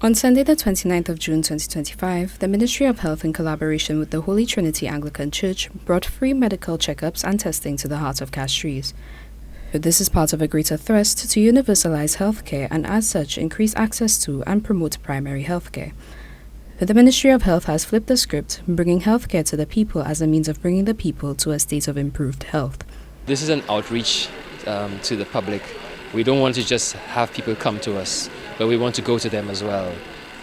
On Sunday, the 29th of June 2025, the Ministry of Health, in collaboration with the Holy Trinity Anglican Church, brought free medical checkups and testing to the heart of Castries. This is part of a greater thrust to universalize healthcare and, as such, increase access to and promote primary healthcare. The Ministry of Health has flipped the script, bringing healthcare to the people as a means of bringing the people to a state of improved health. This is an outreach to the public. We don't want to just have people come to us, but we want to go to them as well.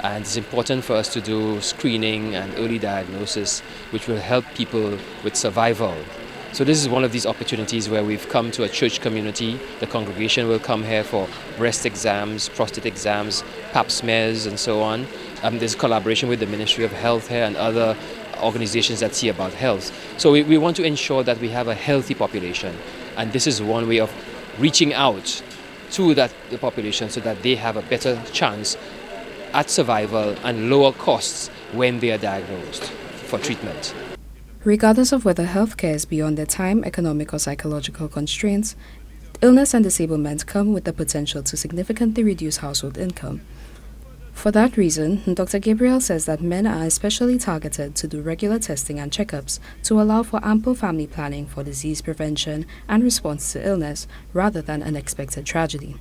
And it's important for us to do screening and early diagnosis, which will help people with survival. So this is one of these opportunities where we've come to a church community. The congregation will come here for breast exams, prostate exams, pap smears, and so on. There's collaboration with the Ministry of Health here and other organizations that see about health. So we want to ensure that we have a healthy population. And this is one way of reaching out to the population so that they have a better chance at survival and lower costs when they are diagnosed for treatment. Regardless of whether healthcare is beyond their time, economic or psychological constraints, illness and disablement come with the potential to significantly reduce household income. For that reason, Dr. Gabriel says that men are especially targeted to do regular testing and checkups to allow for ample family planning for disease prevention and response to illness rather than unexpected tragedy.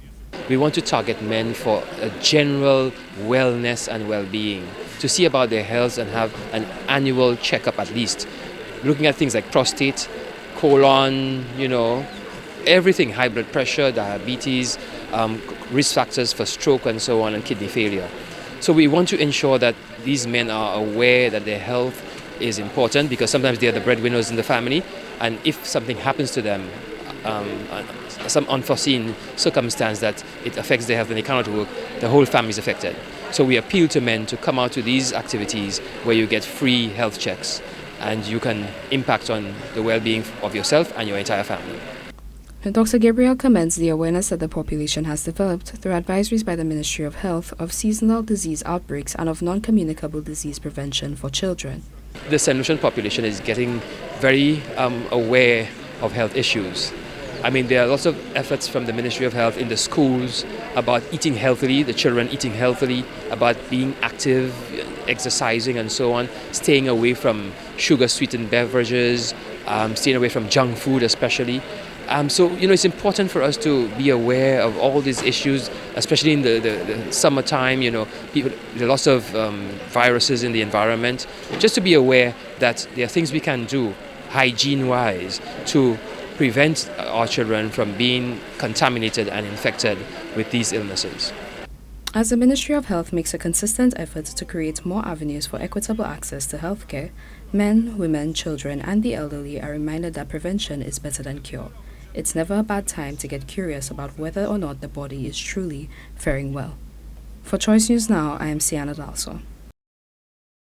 We want to target men for a general wellness and well-being, to see about their health and have an annual checkup at least, looking at things like prostate, colon, everything, high blood pressure, diabetes, risk factors for stroke and so on, and kidney failure. So we want to ensure that these men are aware that their health is important, because sometimes they are the breadwinners in the family, and if something happens to them, some unforeseen circumstance that it affects their health and they cannot work, the whole family is affected. So we appeal to men to come out to these activities where you get free health checks and you can impact on the well-being of yourself and your entire family. Dr. Gabriel commends the awareness that the population has developed through advisories by the Ministry of Health of seasonal disease outbreaks and of non-communicable disease prevention for children. The Saint Lucian population is getting very aware of health issues. There are lots of efforts from the Ministry of Health in the schools about eating healthily, the children eating healthily, about being active, exercising and so on, staying away from sugar-sweetened beverages, staying away from junk food especially. It's important for us to be aware of all these issues, especially in the summertime, there are lots of viruses in the environment. Just to be aware that there are things we can do hygiene-wise to prevent our children from being contaminated and infected with these illnesses. As the Ministry of Health makes a consistent effort to create more avenues for equitable access to healthcare, men, women, children, and the elderly are reminded that prevention is better than cure. It's never a bad time to get curious about whether or not the body is truly faring well. For Choice News Now, I am Sienna Dalso.